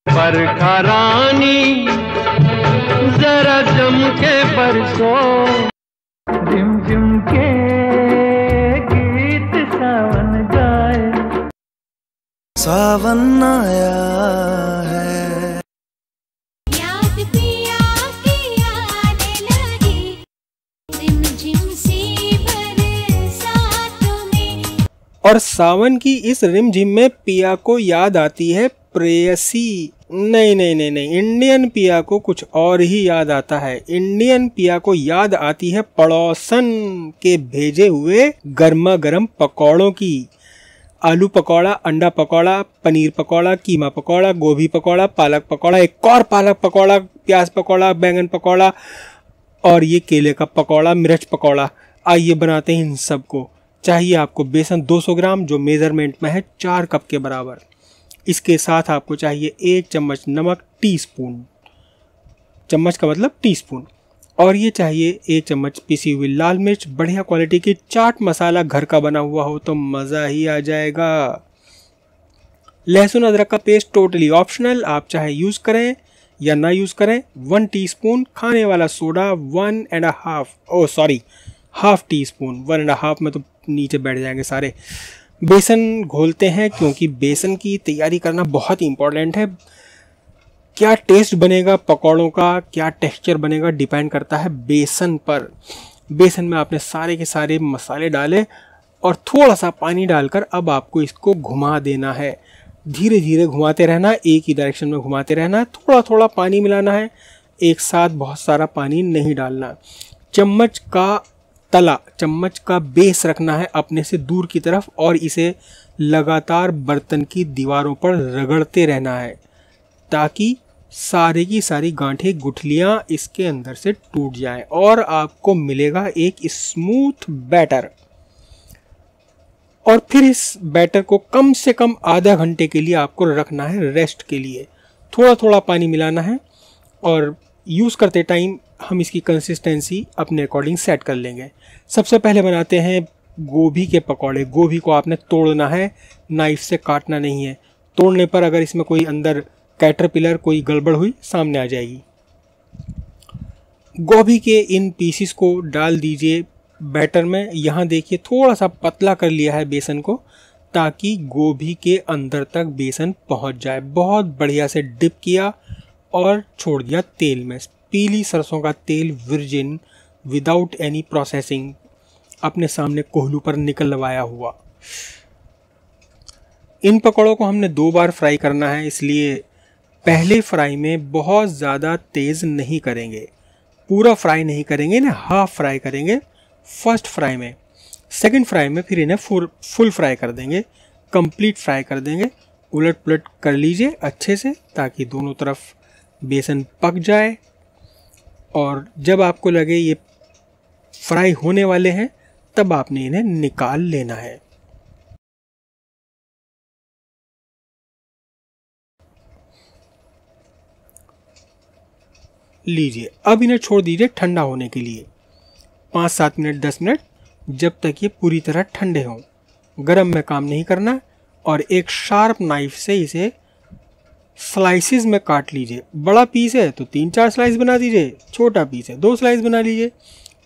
बरखा रानी जरा जम के बरसो, झिम झिम के गीत सावन गाए। सावन आया है, याद पिया की आने लगी, झिम झिम सी बरसातों में। और सावन की इस रिमझिम में पिया को याद आती है प्रेयसी। नहीं नहीं नहीं नहीं, इंडियन पिया को कुछ और ही याद आता है। इंडियन पिया को याद आती है पड़ोसन के भेजे हुए गर्मा गर्म पकौड़ों की। आलू पकौड़ा, अंडा पकौड़ा, पनीर पकौड़ा, कीमा पकौड़ा, गोभी पकौड़ा, पालक पकौड़ा, एक और पालक पकौड़ा, प्याज पकौड़ा, बैंगन पकौड़ा और ये केले का पकौड़ा, मिर्च पकौड़ा। आइए बनाते हैं इन सबको। चाहिए आपको बेसन 200 ग्राम, जो मेजरमेंट में है 4 कप के बराबर। इसके साथ आपको चाहिए 1 चम्मच नमक, टीस्पून, चम्मच का मतलब टीस्पून, और ये चाहिए 1 चम्मच पिसी हुई लाल मिर्च। बढ़िया क्वालिटी की चाट मसाला घर का बना हुआ हो तो मज़ा ही आ जाएगा। लहसुन अदरक का पेस्ट टोटली ऑप्शनल, आप चाहे यूज़ करें या ना यूज़ करें। 1 टीस्पून खाने वाला सोडा, 1.5 टीस्पून, 1.5 में तो नीचे बैठ जाएंगे सारे। बेसन घोलते हैं क्योंकि बेसन की तैयारी करना बहुत इंपॉर्टेंट है। क्या टेस्ट बनेगा पकौड़ों का, क्या टेक्सचर बनेगा, डिपेंड करता है बेसन पर। बेसन में आपने सारे के सारे मसाले डाले और थोड़ा सा पानी डालकर अब आपको इसको घुमा देना है। धीरे धीरे घुमाते रहना, एक ही डायरेक्शन में घुमाते रहना। थोड़ा थोड़ा पानी मिलाना है, एक साथ बहुत सारा पानी नहीं डालना। चम्मच का तला, चम्मच का बेस रखना है अपने से दूर की तरफ और इसे लगातार बर्तन की दीवारों पर रगड़ते रहना है ताकि सारे की सारी गांठें, गुठलियां इसके अंदर से टूट जाएं और आपको मिलेगा एक स्मूथ बैटर। और फिर इस बैटर को कम से कम आधा घंटे के लिए आपको रखना है रेस्ट के लिए। थोड़ा थोड़ा पानी मिलाना है और यूज़ करते टाइम हम इसकी कंसिस्टेंसी अपने अकॉर्डिंग सेट कर लेंगे। सबसे पहले बनाते हैं गोभी के पकौड़े। गोभी को आपने तोड़ना है, नाइफ से काटना नहीं है। तोड़ने पर अगर इसमें कोई अंदर कैटरपिलर, कोई गड़बड़ हुई, सामने आ जाएगी। गोभी के इन पीसीस को डाल दीजिए बैटर में। यहाँ देखिए थोड़ा सा पतला कर लिया है बेसन को ताकि गोभी के अंदर तक बेसन पहुँच जाए। बहुत बढ़िया से डिप किया और छोड़ दिया तेल में। पीली सरसों का तेल, वर्जिन, विदाउट एनी प्रोसेसिंग, अपने सामने कोहलू पर निकलवाया हुआ। इन पकौड़ों को हमने 2 बार फ्राई करना है, इसलिए पहले फ्राई में बहुत ज़्यादा तेज़ नहीं करेंगे, पूरा फ्राई नहीं करेंगे ना, हाफ फ्राई करेंगे फर्स्ट फ्राई में। सेकंड फ्राई में फिर इन्हें फुल फ्राई कर देंगे, कंप्लीट फ्राई कर देंगे। उलट पुलट कर लीजिए अच्छे से ताकि दोनों तरफ बेसन पक जाए। और जब आपको लगे ये फ्राई होने वाले हैं तब आपने इन्हें निकाल लेना है। लीजिए, अब इन्हें छोड़ दीजिए ठंडा होने के लिए 5-7 मिनट, 10 मिनट, जब तक ये पूरी तरह ठंडे हों। गरम में काम नहीं करना और एक शार्प नाइफ से इसे स्लाइसिस में काट लीजिए। बड़ा पीस है तो 3-4 स्लाइस बना दीजिए, छोटा पीस है 2 स्लाइस बना लीजिए।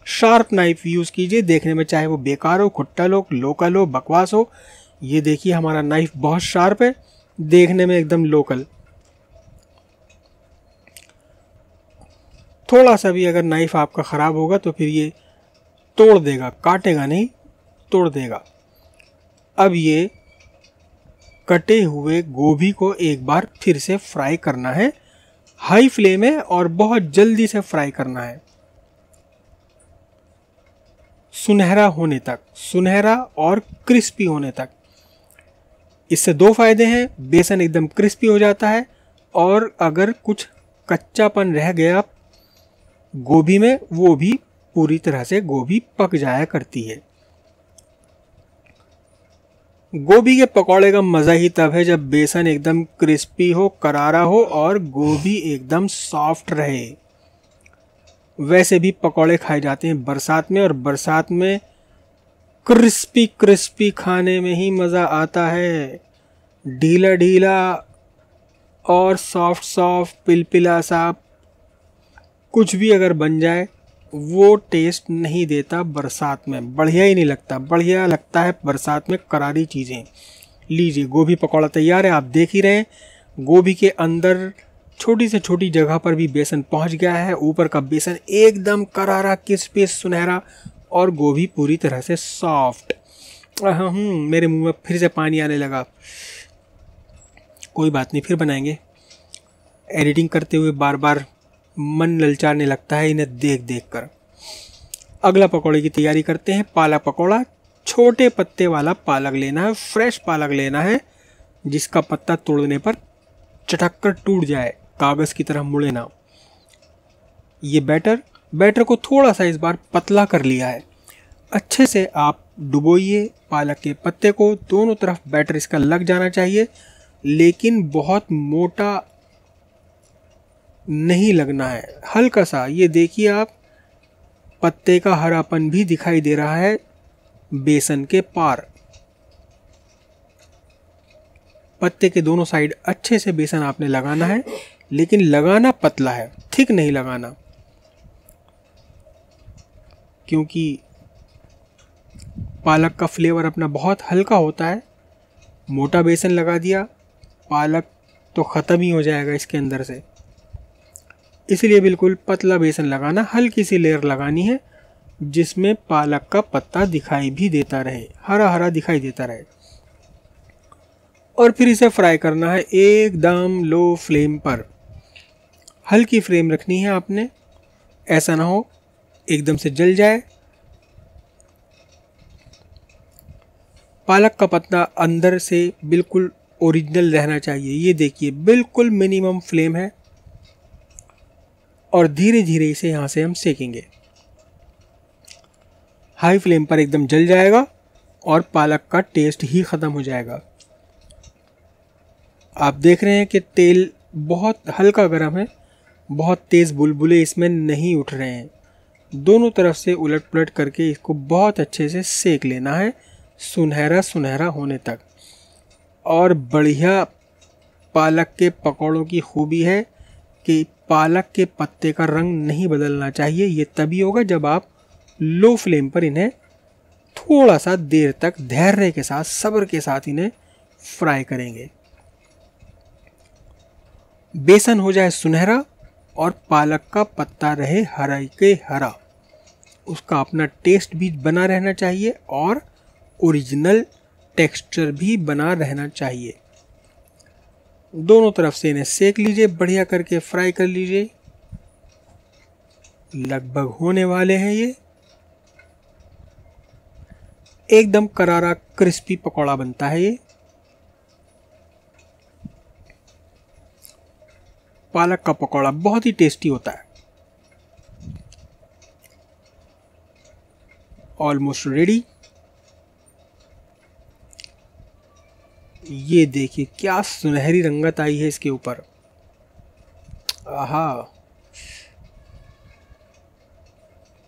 शार्प नाइफ यूज़ कीजिए, देखने में चाहे वो बेकार हो, खुट्टल हो, लोकल हो, बकवास हो। ये देखिए हमारा नाइफ बहुत शार्प है, देखने में एकदम लोकल। थोड़ा सा भी अगर नाइफ आपका ख़राब होगा तो फिर ये तोड़ देगा, काटेगा नहीं, तोड़ देगा। अब ये कटे हुए गोभी को एक बार फिर से फ्राई करना है हाई फ्लेम में और बहुत जल्दी से फ्राई करना है, सुनहरा होने तक, सुनहरा और क्रिस्पी होने तक। इससे 2 फायदे हैं, बेसन एकदम क्रिस्पी हो जाता है और अगर कुछ कच्चापन रह गया गोभी में वो भी पूरी तरह से गोभी पक जाया करती है। गोभी के पकौड़े का मज़ा ही तब है जब बेसन एकदम क्रिस्पी हो, करारा हो और गोभी एकदम सॉफ्ट रहे। वैसे भी पकौड़े खाए जाते हैं बरसात में और बरसात में क्रिस्पी क्रिस्पी खाने में ही मज़ा आता है। ढीला ढीला और सॉफ्ट सॉफ्ट पिलपिला सा कुछ भी अगर बन जाए वो टेस्ट नहीं देता बरसात में, बढ़िया ही नहीं लगता। बढ़िया लगता है बरसात में करारी चीज़ें। लीजिए गोभी पकौड़ा तैयार है। आप देख ही रहे हैं गोभी के अंदर छोटी से छोटी जगह पर भी बेसन पहुंच गया है। ऊपर का बेसन एकदम करारा क्रिस्पी सुनहरा और गोभी पूरी तरह से सॉफ्ट। मेरे मुंह में फिर से पानी आने लगा। कोई बात नहीं, फिर बनाएंगे। एडिटिंग करते हुए बार बार मन ललचाने लगता है इन्हें देख देख कर। अगला पकौड़े की तैयारी करते हैं। पालक पकौड़ा। छोटे पत्ते वाला पालक लेना है, फ्रेश पालक लेना है जिसका पत्ता तोड़ने पर चटक कर टूट जाए, कागज़ की तरह मुड़े ना। ये बैटर को थोड़ा सा इस बार पतला कर लिया है। अच्छे से आप डुबोइए पालक के पत्ते को, दोनों तरफ बैटर इसका लग जाना चाहिए, लेकिन बहुत मोटा नहीं लगना है, हल्का सा। ये देखिए आप पत्ते का हरापन भी दिखाई दे रहा है बेसन के पार। पत्ते के दोनों साइड अच्छे से बेसन आपने लगाना है, लेकिन लगाना पतला है, थिक नहीं लगाना, क्योंकि पालक का फ्लेवर अपना बहुत हल्का होता है। मोटा बेसन लगा दिया पालक तो ख़त्म ही हो जाएगा इसके अंदर से, इसलिए बिल्कुल पतला बेसन लगाना। हल्की सी लेयर लगानी है जिसमें पालक का पत्ता दिखाई भी देता रहे, हरा हरा दिखाई देता रहे। और फिर इसे फ्राई करना है एकदम लो फ्लेम पर। हल्की फ्लेम रखनी है आपने, ऐसा ना हो एकदम से जल जाए। पालक का पत्ता अंदर से बिल्कुल ओरिजिनल रहना चाहिए। ये देखिए बिल्कुल मिनिमम फ्लेम है और धीरे धीरे इसे यहाँ से हम सेकेंगे। हाई फ्लेम पर एकदम जल जाएगा और पालक का टेस्ट ही ख़त्म हो जाएगा। आप देख रहे हैं कि तेल बहुत हल्का गर्म है, बहुत तेज़ बुलबुले इसमें नहीं उठ रहे हैं। दोनों तरफ से उलट पुलट करके इसको बहुत अच्छे से सेक लेना है, सुनहरा सुनहरा होने तक। और बढ़िया पालक के पकौड़ों की खूबी है कि पालक के पत्ते का रंग नहीं बदलना चाहिए। ये तभी होगा जब आप लो फ्लेम पर इन्हें थोड़ा सा देर तक धैर्य के साथ, सब्र के साथ इन्हें फ्राई करेंगे। बेसन हो जाए सुनहरा और पालक का पत्ता रहे हरा के हरा, उसका अपना टेस्ट भी बना रहना चाहिए और ओरिजिनल टेक्सचर भी बना रहना चाहिए। दोनों तरफ से इन्हें सेक लीजिए, बढ़िया करके फ्राई कर लीजिए। लगभग होने वाले हैं ये। एकदम करारा क्रिस्पी पकौड़ा बनता है ये। पालक का पकौड़ा बहुत ही टेस्टी होता है। Almost ready. ये देखिए क्या सुनहरी रंगत आई है इसके ऊपर। आहा,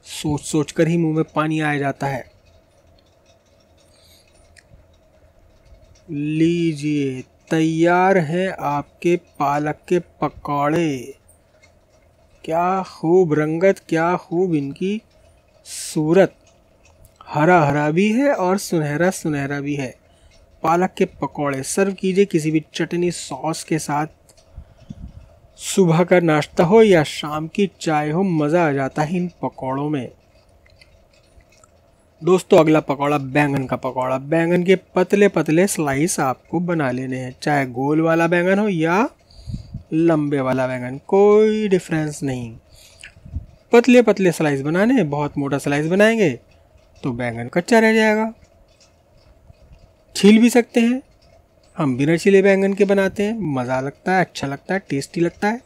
सोच सोच कर ही मुंह में पानी आ जाता है। लीजिए तैयार हैं आपके पालक के पकौड़े। क्या खूब रंगत, क्या खूब इनकी सूरत। हरा हरा भी है और सुनहरा सुनहरा भी है। पालक के पकौड़े सर्व कीजिए किसी भी चटनी सॉस के साथ। सुबह का नाश्ता हो या शाम की चाय हो, मज़ा आ जाता है इन पकौड़ों में। दोस्तों अगला पकौड़ा बैंगन का पकौड़ा। बैंगन के पतले पतले स्लाइस आपको बना लेने हैं, चाहे गोल वाला बैंगन हो या लंबे वाला बैंगन, कोई डिफरेंस नहीं। पतले पतले स्लाइस बनाने हैं। बहुत मोटा स्लाइस बनाएंगे तो बैंगन कच्चा रह जाएगा। छील भी सकते हैं, हम बिना छिले बैंगन के बनाते हैं, मज़ा लगता है, अच्छा लगता है, टेस्टी लगता है।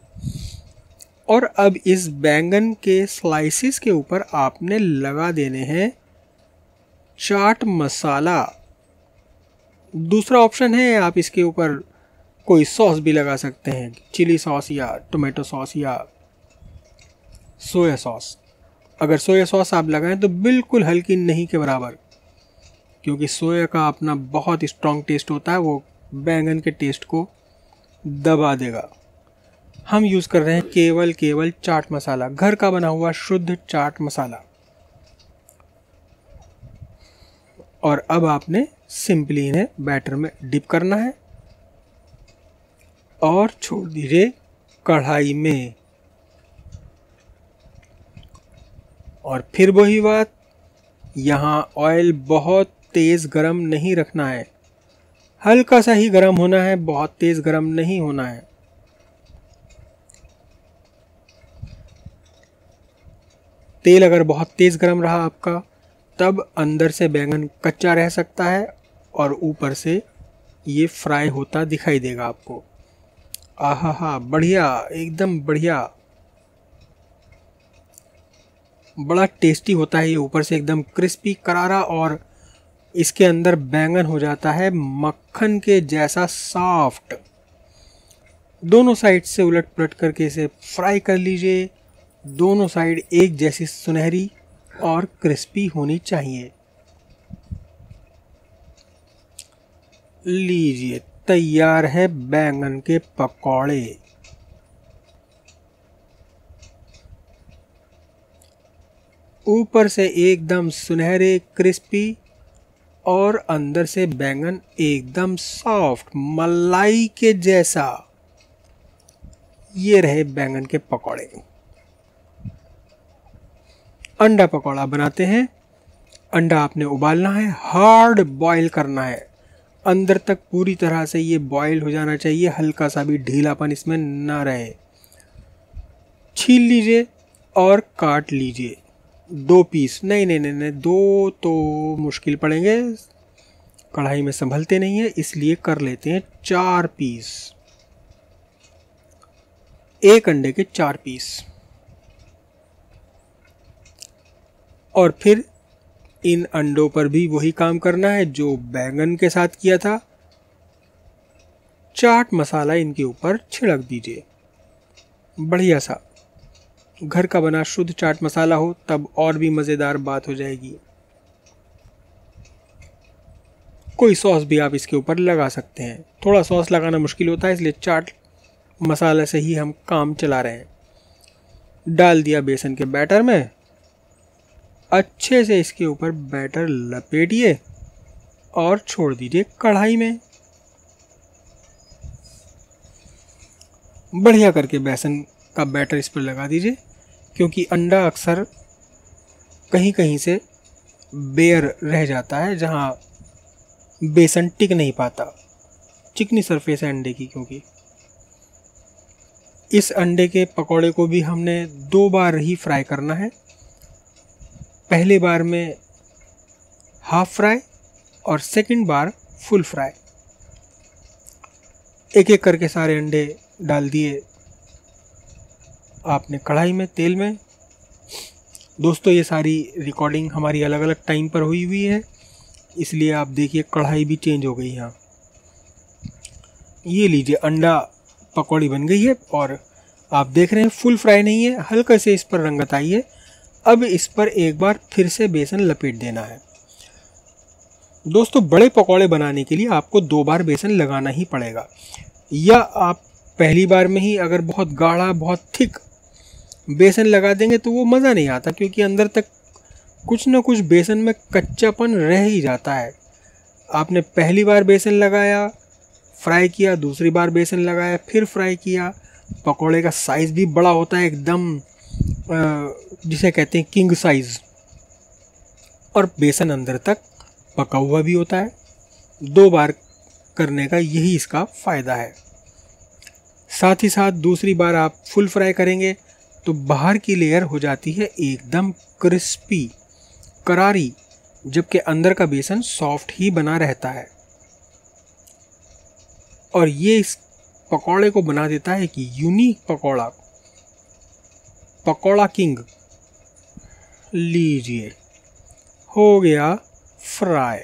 और अब इस बैंगन के स्लाइसिस के ऊपर आपने लगा देने हैं चाट मसाला। दूसरा ऑप्शन है, आप इसके ऊपर कोई सॉस भी लगा सकते हैं, चिली सॉस या टोमेटो सॉस या सोया सॉस। अगर सोया सॉस आप लगाएं तो बिल्कुल हल्की नहीं के बराबर, क्योंकि सोया का अपना बहुत स्ट्रॉन्ग टेस्ट होता है, वो बैंगन के टेस्ट को दबा देगा। हम यूज़ कर रहे हैं केवल चाट मसाला, घर का बना हुआ शुद्ध चाट मसाला। और अब आपने सिंपली इन्हें बैटर में डिप करना है और छोड़ दीजिए कढ़ाई में। और फिर वही बात, यहाँ ऑयल बहुत तेज़ गरम नहीं रखना है, हल्का सा ही गरम होना है, बहुत तेज़ गरम नहीं होना है। तेल अगर बहुत तेज़ गरम रहा आपका, तब अंदर से बैंगन कच्चा रह सकता है और ऊपर से ये फ्राई होता दिखाई देगा आपको। आहा हा, बढ़िया, एकदम बढ़िया, बड़ा टेस्टी होता है ये, ऊपर से एकदम क्रिस्पी करारा और इसके अंदर बैंगन हो जाता है मक्खन के जैसा सॉफ्ट। दोनों साइड से उलट पलट करके इसे फ्राई कर लीजिए। दोनों साइड एक जैसी सुनहरी और क्रिस्पी होनी चाहिए। लीजिए, तैयार है बैंगन के पकौड़े। ऊपर से एकदम सुनहरे क्रिस्पी और अंदर से बैंगन एकदम सॉफ्ट मलाई के जैसा। ये रहे बैंगन के पकौड़े। अंडा पकौड़ा बनाते हैं। अंडा आपने उबालना है, हार्ड बॉईल करना है, अंदर तक पूरी तरह से ये बॉईल हो जाना चाहिए, हल्का सा भी ढीलापन इसमें ना रहे। छील लीजिए और काट लीजिए 2 पीस। नहीं, 2 तो मुश्किल पड़ेंगे, कढ़ाई में संभलते नहीं है, इसलिए कर लेते हैं 4 पीस। एक अंडे के 4 पीस। और फिर इन अंडों पर भी वही काम करना है जो बैंगन के साथ किया था। चाट मसाला इनके ऊपर छिड़क दीजिए, बढ़िया सा, घर का बना शुद्ध चाट मसाला हो तब और भी मज़ेदार बात हो जाएगी। कोई सॉस भी आप इसके ऊपर लगा सकते हैं, थोड़ा सॉस लगाना मुश्किल होता है, इसलिए चाट मसाला से ही हम काम चला रहे हैं। डाल दिया बेसन के बैटर में, अच्छे से इसके ऊपर बैटर लपेटिए और छोड़ दीजिए कढ़ाई में। बढ़िया करके बेसन का बैटर इस पर लगा दीजिए, क्योंकि अंडा अक्सर कहीं कहीं से बेयर रह जाता है जहां बेसन टिक नहीं पाता, चिकनी सरफेस है अंडे की। क्योंकि इस अंडे के पकौड़े को भी हमने 2 बार ही फ्राई करना है। पहले बार में हाफ फ्राई और सेकंड बार फुल फ्राई। एक एक करके सारे अंडे डाल दिए आपने कढ़ाई में, तेल में। दोस्तों, ये सारी रिकॉर्डिंग हमारी अलग अलग टाइम पर हुई है, इसलिए आप देखिए कढ़ाई भी चेंज हो गई यहाँ। ये लीजिए, अंडा पकौड़ी बन गई है और आप देख रहे हैं फुल फ्राई नहीं है, हल्का से इस पर रंगत आई है। अब इस पर एक बार फिर से बेसन लपेट देना है। दोस्तों, बड़े पकौड़े बनाने के लिए आपको 2 बार बेसन लगाना ही पड़ेगा, या आप पहली बार में ही अगर बहुत गाढ़ा, बहुत थिक बेसन लगा देंगे तो वो मज़ा नहीं आता, क्योंकि अंदर तक कुछ ना कुछ बेसन में कच्चापन रह ही जाता है। आपने पहली बार बेसन लगाया, फ्राई किया, दूसरी बार बेसन लगाया, फिर फ्राई किया। पकौड़े का साइज़ भी बड़ा होता है, एकदम जिसे कहते हैं किंग साइज़, और बेसन अंदर तक पका हुआ भी होता है। 2 बार करने का यही इसका फ़ायदा है। साथ ही साथ दूसरी बार आप फुल फ्राई करेंगे तो बाहर की लेयर हो जाती है एकदम क्रिस्पी, करारी, जबकि अंदर का बेसन सॉफ्ट ही बना रहता है। और ये इस पकौड़े को बना देता है कि यूनिक पकौड़ा, पकौड़ा किंग। लीजिए, हो गया फ्राई,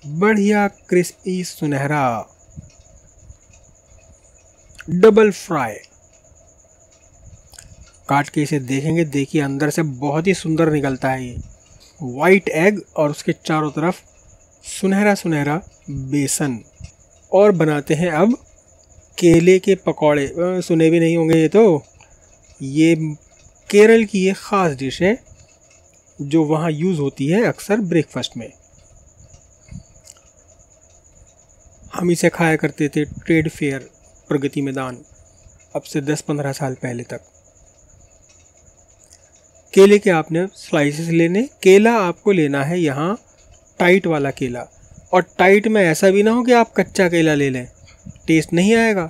बढ़िया क्रिस्पी सुनहरा, डबल फ्राई। काट के इसे देखेंगे, देखिए अंदर से बहुत ही सुंदर निकलता है ये वाइट एग, और उसके चारों तरफ सुनहरा सुनहरा बेसन। और बनाते हैं अब केले के पकौड़े। सुने भी नहीं होंगे ये केरल की एक ख़ास डिश है जो वहाँ यूज़ होती है अक्सर ब्रेकफास्ट में। हम इसे खाया करते थे ट्रेड फेयर, प्रगति मैदान, अब से 10-15 साल पहले तक। केले के आपने स्लाइसेस लेने। केला आपको लेना है यहाँ टाइट वाला केला, और टाइट में ऐसा भी ना हो कि आप कच्चा केला ले लें, टेस्ट नहीं आएगा।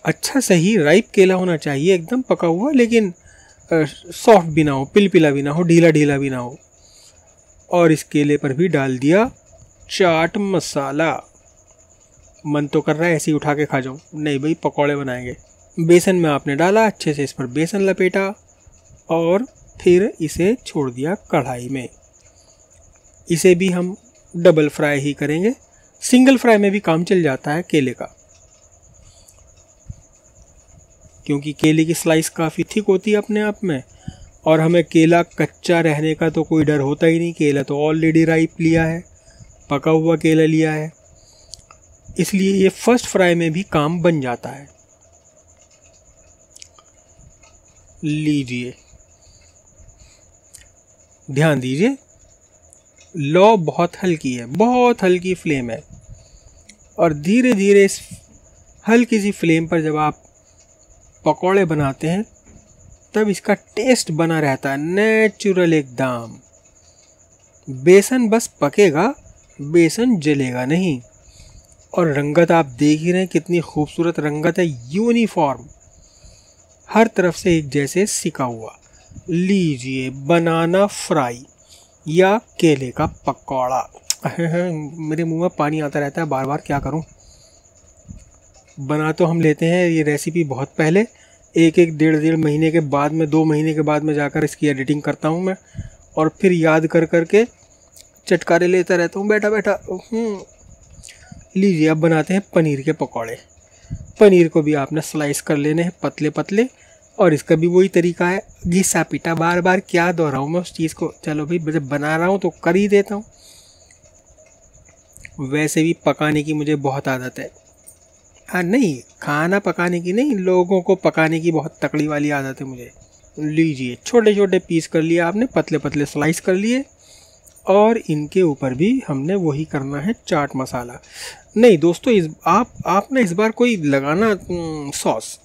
अच्छा सही राइप केला होना चाहिए, एकदम पका हुआ, लेकिन सॉफ्ट भी ना हो, पिलपिला भी ना हो, ढीला ढीला भी ना हो। और इस केले पर भी डाल दिया चाट मसाला। मन तो कर रहा है ऐसे ही उठा के खा जाऊं, नहीं भाई पकौड़े बनाएंगे। बेसन में आपने डाला, अच्छे से इस पर बेसन लपेटा और फिर इसे छोड़ दिया कढ़ाई में। इसे भी हम डबल फ्राई ही करेंगे, सिंगल फ्राई में भी काम चल जाता है केले का, क्योंकि केले की स्लाइस काफ़ी थिक होती है अपने आप में, और हमें केला कच्चा रहने का तो कोई डर होता ही नहीं। केला तो ऑलरेडी राइप लिया है, पका हुआ केला लिया है, इसलिए ये फर्स्ट फ्राई में भी काम बन जाता है। लीजिए, ध्यान दीजिए, लौ बहुत हल्की है, बहुत हल्की फ्लेम है, और धीरे धीरे इस हल्की सी फ्लेम पर जब आप पकौड़े बनाते हैं तब इसका टेस्ट बना रहता है नेचुरल एकदम। बेसन बस पकेगा, बेसन जलेगा नहीं। और रंगत आप देख ही रहे हैं, कितनी खूबसूरत रंगत है, यूनिफॉर्म, हर तरफ से एक जैसे सिका हुआ। लीजिए, बनाना फ्राई या केले का पकौड़ा। मेरे मुंह में पानी आता रहता है बार बार, क्या करूं। बना तो हम लेते हैं ये रेसिपी बहुत पहले, एक डेढ़ महीने के बाद में, 2 महीने के बाद में जाकर इसकी एडिटिंग करता हूं मैं, और फिर याद कर के चटकारे लेता रहता हूं बैठा बैठा। लीजिए, अब बनाते हैं पनीर के पकौड़े। पनीर को भी आपने स्लाइस कर लेने हैं पतले पतले, और इसका भी वही तरीका है, घिसा पीटा, बार बार क्या दोहराऊं मैं उस चीज़ को। चलो भाई, जब बना रहा हूँ तो कर ही देता हूँ। वैसे भी पकाने की मुझे बहुत आदत है। हाँ, नहीं खाना पकाने की नहीं, लोगों को पकाने की बहुत तकड़ी वाली आदत है मुझे। लीजिए, छोटे छोटे पीस कर लिए आपने, पतले पतले स्लाइस कर लिए, और इनके ऊपर भी हमने वही करना है चाट मसाला। नहीं दोस्तों, आपने इस बार कोई लगाना सॉस,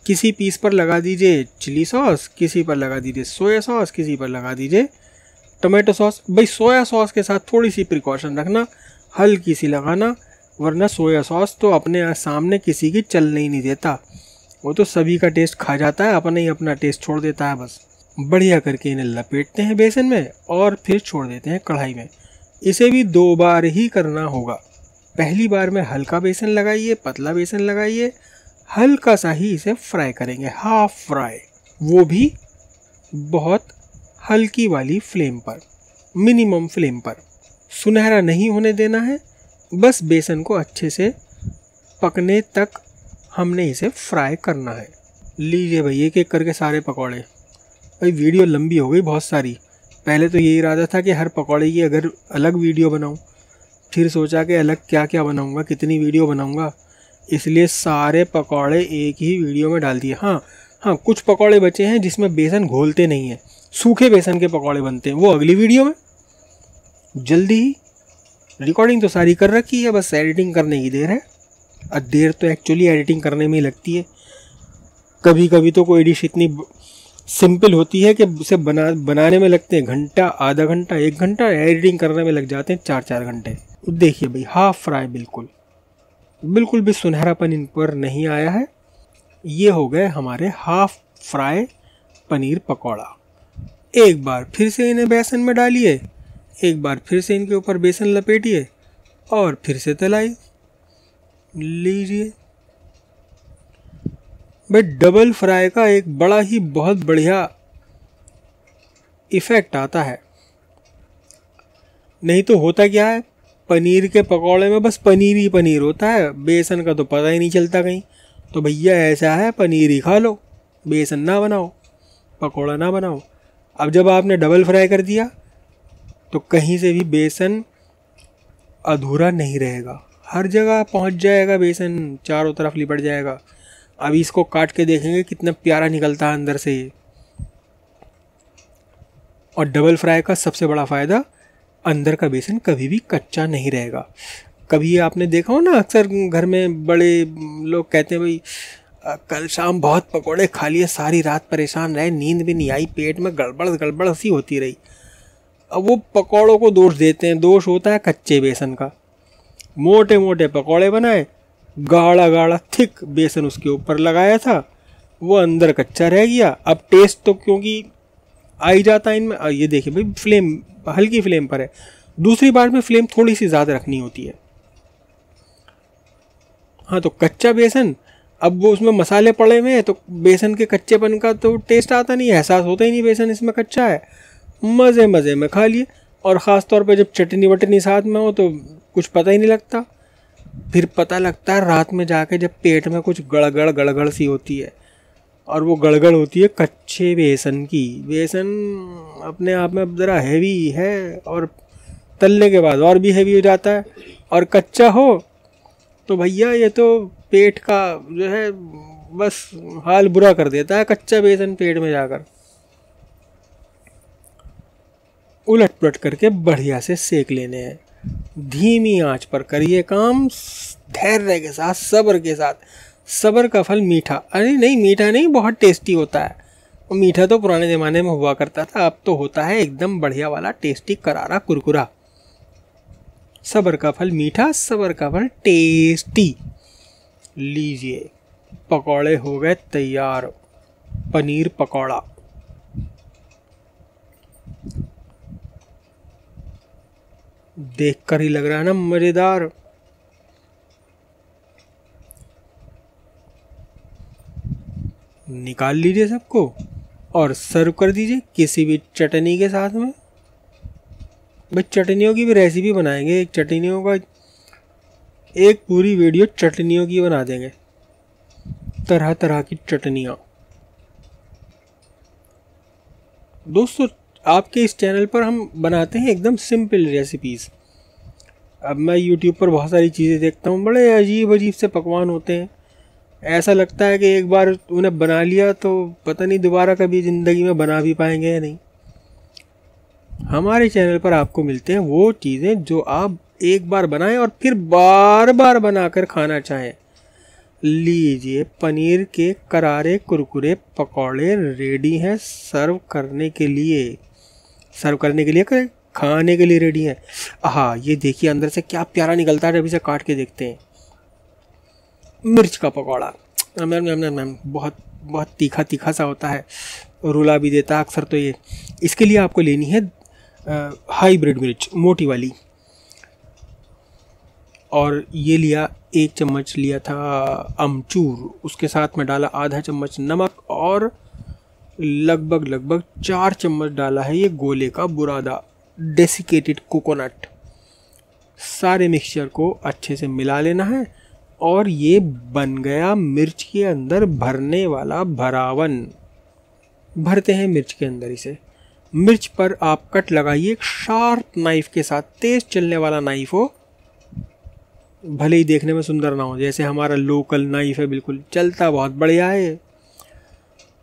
किसी पीस पर लगा दीजिए चिली सॉस, किसी पर लगा दीजिए सोया सॉस, किसी पर लगा दीजिए टोमेटो सॉस। भाई सोया सॉस के साथ थोड़ी सी प्रिकॉशन रखना, हल्की सी लगाना, वरना सोया सॉस तो अपने सामने किसी की चलने ही नहीं देता, वो तो सभी का टेस्ट खा जाता है, अपने ही अपना टेस्ट छोड़ देता है बस। बढ़िया करके इन्हें लपेटते हैं बेसन में और फिर छोड़ देते हैं कढ़ाई में। इसे भी 2 बार ही करना होगा। पहली बार में हल्का बेसन लगाइए, पतला बेसन लगाइए, हल्का सा ही इसे फ्राई करेंगे, हाफ फ्राई, वो भी बहुत हल्की वाली फ्लेम पर, मिनिमम फ्लेम पर। सुनहरा नहीं होने देना है, बस बेसन को अच्छे से पकने तक हमने इसे फ्राई करना है। लीजिए भाई, एक एक करके सारे पकौड़े। भाई वीडियो लंबी हो गई बहुत सारी, पहले तो यही इरादा था कि हर पकौड़े की अगर अलग वीडियो बनाऊं, फिर सोचा कि अलग क्या क्या बनाऊंगा, कितनी वीडियो बनाऊंगा, इसलिए सारे पकौड़े एक ही वीडियो में डाल दिए। हाँ, कुछ पकौड़े बचे हैं जिसमें बेसन घोलते नहीं हैं, सूखे बेसन के पकौड़े बनते हैं, वो अगली वीडियो में जल्दी ही। रिकॉर्डिंग तो सारी कर रखी है, बस एडिटिंग करने की देर है। और देर तो एक्चुअली एडिटिंग करने में ही लगती है। कभी कभी तो कोई डिश इतनी सिंपल होती है कि उसे बनाने में लगते हैं घंटा, आधा घंटा, 1 घंटा, एडिटिंग करने में लग जाते हैं 4-4 घंटे। देखिए भाई, हाफ फ्राई, बिल्कुल भी सुनहरापन इन पर नहीं आया है। ये हो गए हमारे हाफ फ्राई पनीर पकौड़ा। एक बार फिर से इन्हें बेसन में डालिए, एक बार फिर से इनके ऊपर बेसन लपेटिए और फिर से तलाइए। लीजिए भाई, डबल फ्राई का एक बड़ा ही बहुत बढ़िया इफ़ेक्ट आता है। नहीं तो होता क्या है, पनीर के पकौड़े में बस पनीर ही पनीर होता है, बेसन का तो पता ही नहीं चलता कहीं। तो भैया ऐसा है, पनीर ही खा लो, बेसन ना बनाओ, पकौड़ा ना बनाओ। अब जब आपने डबल फ्राई कर दिया तो कहीं से भी बेसन अधूरा नहीं रहेगा, हर जगह पहुंच जाएगा बेसन, चारों तरफ लिपट जाएगा। अभी इसको काट के देखेंगे कितना प्यारा निकलता है अंदर से ये। और डबल फ्राई का सबसे बड़ा फ़ायदा, अंदर का बेसन कभी भी कच्चा नहीं रहेगा। कभी आपने देखा हो ना, अक्सर घर में बड़े लोग कहते हैं भाई कल शाम बहुत पकोड़े खा लिए, सारी रात परेशान रहे, नींद भी नहीं आई, पेट में गड़बड़ सी होती रही। अब वो पकोड़ों को दोष देते हैं, दोष होता है कच्चे बेसन का। मोटे मोटे पकोड़े बनाए, गाढ़ा गाढ़ा थिक बेसन उसके ऊपर लगाया था, वो अंदर कच्चा रह गया। अब टेस्ट तो क्योंकि आ ही जाता है इनमें। ये देखिए भाई, फ्लेम हल्की फ्लेम पर है, दूसरी बार में फ्लेम थोड़ी सी ज़्यादा रखनी होती है। हाँ, तो कच्चा बेसन, अब वो उसमें मसाले पड़े हुए हैं तो बेसन के कच्चेपन का तो टेस्ट आता नहीं, एहसास होता ही नहीं बेसन इसमें कच्चा है। मज़े मज़े में खा लिए। और ख़ास तौर पे जब चटनी वटनी साथ में हो तो कुछ पता ही नहीं लगता। फिर पता लगता है रात में जाके जब पेट में कुछ गड़गड़ सी होती है, और वो गड़गड़ होती है कच्चे बेसन की। बेसन अपने आप में ज़रा हैवी है और तलने के बाद और भी हैवी हो जाता है, और कच्चा हो तो भैया ये तो पेट का जो है बस हाल बुरा कर देता है, कच्चा बेसन पेट में जाकर। उलट पुलट करके बढ़िया से सेक लेने हैं, धीमी आंच पर करिए काम, धैर्य के साथ, सब्र के साथ। सब्र का फल मीठा, अरे नहीं मीठा नहीं, बहुत टेस्टी होता है। मीठा तो पुराने ज़माने में हुआ करता था, अब तो होता है एकदम बढ़िया वाला टेस्टी करारा कुरकुरा। सब्र का फल मीठा, सब्र का फल टेस्टी। लीजिए, पकौड़े हो गए तैयार, पनीर पकौड़ा। देखकर ही लग रहा है ना मजेदार। निकाल लीजिए सबको और सर्व कर दीजिए किसी भी चटनी के साथ में। भाई चटनियों की भी रेसिपी बनाएंगे, एक चटनियों का एक पूरी वीडियो चटनियों की बना देंगे, तरह तरह की चटनियाँ। दोस्तों, आपके इस चैनल पर हम बनाते हैं एकदम सिंपल रेसिपीज़। अब मैं YouTube पर बहुत सारी चीज़ें देखता हूँ, बड़े अजीब अजीब से पकवान होते हैं। ऐसा लगता है कि एक बार उन्हें बना लिया तो पता नहीं दोबारा कभी ज़िंदगी में बना भी पाएंगे या नहीं। हमारे चैनल पर आपको मिलते हैं वो चीज़ें जो आप एक बार बनाएं और फिर बार बार बनाकर खाना चाहें। लीजिए, पनीर के करारे कुरकुरे पकौड़े रेडी हैं सर्व करने के लिए। सर्व करने के लिए करें, खाने के लिए रेडी हैं। हाँ, ये देखिए अंदर से क्या प्यारा निकलता है जब इसे काट के देखते हैं। मिर्च का पकौड़ा, बहुत बहुत तीखा तीखा सा होता है, रुला भी देता है अक्सर। तो ये इसके लिए आपको लेनी है हाइब्रिड मिर्च, मोटी वाली। और ये लिया, 1 चम्मच लिया था अमचूर, उसके साथ में डाला आधा चम्मच नमक, और लगभग 4 चम्मच डाला है ये गोले का बुरादा, डेसिकेटेड कोकोनट। सारे मिक्सचर को अच्छे से मिला लेना है, और ये बन गया मिर्च के अंदर भरने वाला भरावन। भरते हैं मिर्च के अंदर इसे। मिर्च पर आप कट लगाइए एक शार्प नाइफ के साथ, तेज चलने वाला नाइफ हो, भले ही देखने में सुंदर ना हो, जैसे हमारा लोकल नाइफ है, बिल्कुल चलता बहुत बढ़िया है।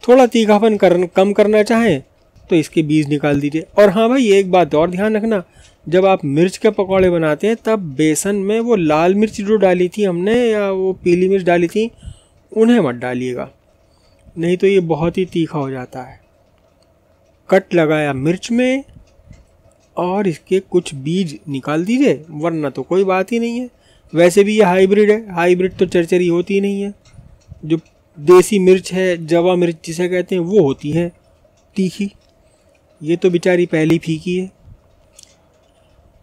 थोड़ा तीखापन कम करना चाहें तो इसके बीज निकाल दीजिए। और हाँ भाई, एक बात और ध्यान रखना, जब आप मिर्च के पकौड़े बनाते हैं तब बेसन में वो लाल मिर्च जो डाली थी हमने या वो पीली मिर्च डाली थी, उन्हें मत डालिएगा, नहीं तो ये बहुत ही तीखा हो जाता है। कट लगाया मिर्च में और इसके कुछ बीज निकाल दीजिए, वरना तो कोई बात ही नहीं है। वैसे भी ये हाइब्रिड है, हाइब्रिड तो चरचरी होती नहीं है। जो देसी मिर्च है, जवा मिर्च जिसे कहते हैं, वो होती है तीखी। ये तो बेचारी पहली फीकी है।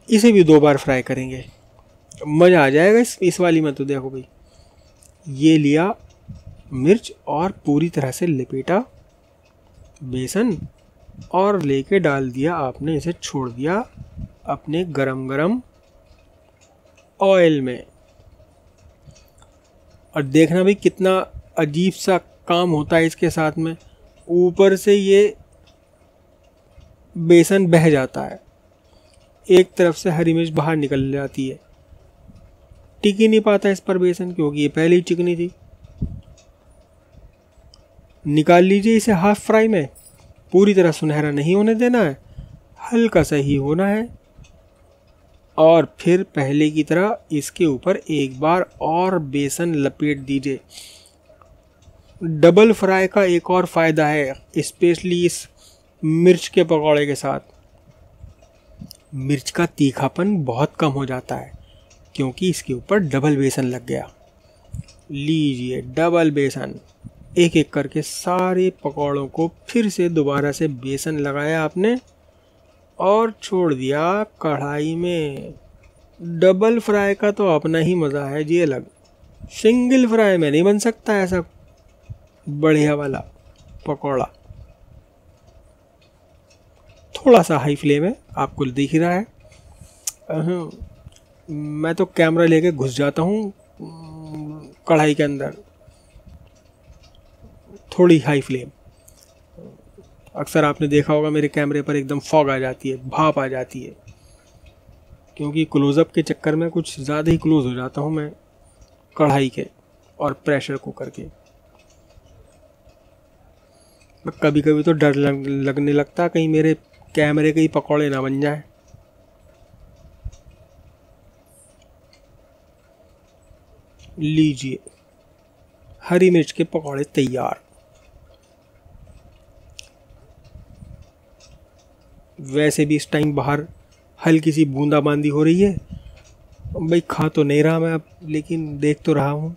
इसे भी 2 बार फ्राई करेंगे, मज़ा आ जाएगा इस वाली में। तो देखो भाई, ये लिया मिर्च और पूरी तरह से लपेटा बेसन, और लेके डाल दिया आपने, इसे छोड़ दिया अपने गरम गरम ऑयल में। और देखना भाई कितना अजीब सा काम होता है इसके साथ में, ऊपर से ये बेसन बह जाता है, एक तरफ से हरी मिर्च बाहर निकल जाती है। टिक ही नहीं पाता इस पर बेसन क्योंकि ये पहले ही चिकनी थी। निकाल लीजिए इसे हाफ फ्राई में। पूरी तरह सुनहरा नहीं होने देना है, हल्का सा ही होना है। और फिर पहले की तरह इसके ऊपर एक बार और बेसन लपेट दीजिए। डबल फ्राई का एक और फ़ायदा है, स्पेशली इस मिर्च के पकौड़े के साथ। मिर्च का तीखापन बहुत कम हो जाता है क्योंकि इसके ऊपर डबल बेसन लग गया। लीजिए डबल बेसन। एक एक करके सारे पकौड़ों को फिर से दोबारा से बेसन लगाया आपने और छोड़ दिया कढ़ाई में। डबल फ्राई का तो अपना ही मज़ा है जी अलग। सिंगल फ्राई में नहीं बन सकता ऐसा बढ़िया वाला पकौड़ा। थोड़ा सा हाई फ्लेम है, आपको दिख रहा है। मैं तो कैमरा लेके घुस जाता हूँ कढ़ाई के अंदर। थोड़ी हाई फ्लेम। अक्सर आपने देखा होगा मेरे कैमरे पर एकदम फॉग आ जाती है, भाप आ जाती है, क्योंकि क्लोज़अप के चक्कर में कुछ ज़्यादा ही क्लोज हो जाता हूँ मैं कढ़ाई के और प्रेशर कुकर के। कभी कभी तो डर लगने लगता कहीं मेरे कैमरे के ही पकौड़े ना बन जाए। लीजिए हरी मिर्च के पकौड़े तैयार। वैसे भी इस टाइम बाहर हल्की सी बूंदाबांदी हो रही है। भाई खा तो नहीं रहा मैं अब, लेकिन देख तो रहा हूँ।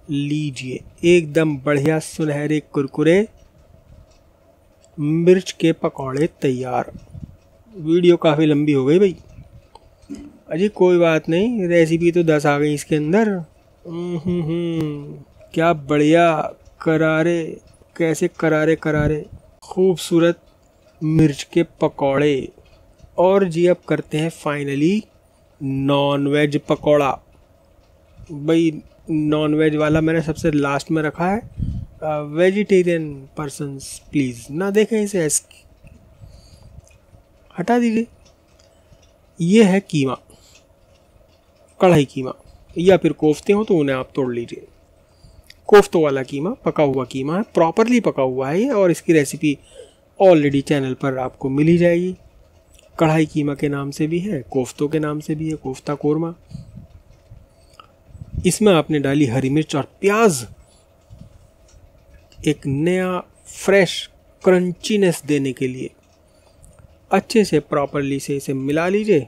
लीजिए एकदम बढ़िया सुनहरे कुरकुरे मिर्च के पकौड़े तैयार। वीडियो काफ़ी लंबी हो गई भाई। अजी कोई बात नहीं, रेसिपी तो 10 आ गई इसके अंदर। क्या बढ़िया करारे, कैसे करारे करारे खूबसूरत मिर्च के पकौड़े। और जी अब करते हैं फाइनली नॉन वेज पकौड़ा। भाई नॉन वेज वाला मैंने सबसे लास्ट में रखा है। वेजिटेरियन पर्सन्स प्लीज़ ना देखें इसे, हटा दीजिए। ये है कीमा, कढ़ाई कीमा, या फिर कोफ्ते हो तो उन्हें आप तोड़ लीजिए। कोफ्तों वाला कीमा, पका हुआ कीमा है, प्रॉपरली पका हुआ है ये। और इसकी रेसिपी ऑलरेडी चैनल पर आपको मिल ही जाएगी। कढ़ाई कीमा के नाम से भी है, कोफ्तों के नाम से भी है, कोफ्ता कोरमा। इसमें आपने डाली हरी मिर्च और प्याज, एक नया फ्रेश क्रंचीनेस देने के लिए। अच्छे से प्रॉपरली से इसे मिला लीजिए।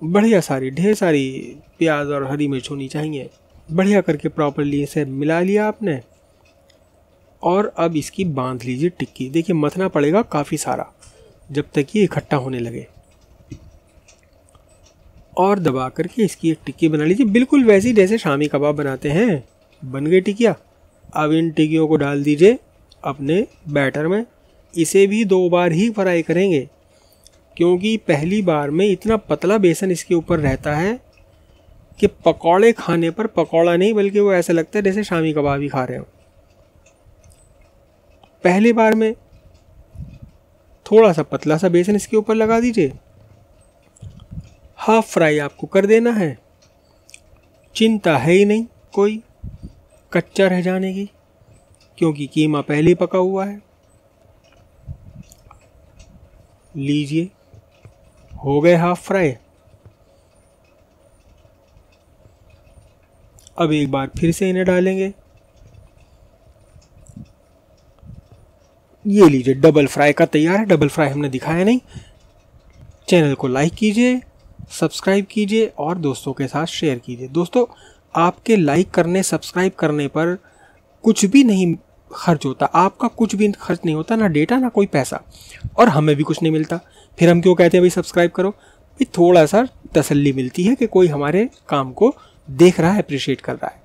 बढ़िया सारी ढेर सारी प्याज और हरी मिर्च होनी चाहिए। बढ़िया करके प्रॉपरली इसे मिला लिया आपने। और अब इसकी बांध लीजिए टिक्की। देखिए मथना पड़ेगा काफ़ी सारा जब तक ये इकट्ठा होने लगे। और दबा करके इसकी एक टिक्की बना लीजिए, बिल्कुल वैसी जैसे शामी कबाब बनाते हैं। बन गई टिक्कियाँ। अब इन टिक्कियों को डाल दीजिए अपने बैटर में। इसे भी 2 बार ही फ्राई करेंगे क्योंकि पहली बार में इतना पतला बेसन इसके ऊपर रहता है कि पकौड़े खाने पर पकौड़ा नहीं बल्कि वो ऐसा लगता है जैसे शामी कबाब ही खा रहे हो। पहली बार में थोड़ा सा पतला सा बेसन इसके ऊपर लगा दीजिए। हाफ फ्राई आपको कर देना है। चिंता है ही नहीं कोई कच्चा रह जाने की, क्योंकि कीमा पहले ही पका हुआ है। लीजिए हो गए हाफ फ्राई। अब एक बार फिर से इन्हें डालेंगे। ये लीजिए डबल फ्राई का तैयार है। डबल फ्राई हमने दिखाया नहीं। चैनल को लाइक कीजिए, सब्सक्राइब कीजिए और दोस्तों के साथ शेयर कीजिए। दोस्तों आपके लाइक करने, सब्सक्राइब करने पर कुछ भी नहीं खर्च होता। आपका कुछ भी खर्च नहीं होता, ना डेटा ना कोई पैसा, और हमें भी कुछ नहीं मिलता। फिर हम क्यों कहते हैं भाई सब्सक्राइब करो? भाई थोड़ा सा तसल्ली मिलती है कि कोई हमारे काम को देख रहा है, अप्रिशिएट कर रहा है।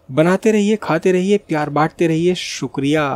बनाते रहिए, खाते रहिए, प्यार बांटते रहिए। शुक्रिया।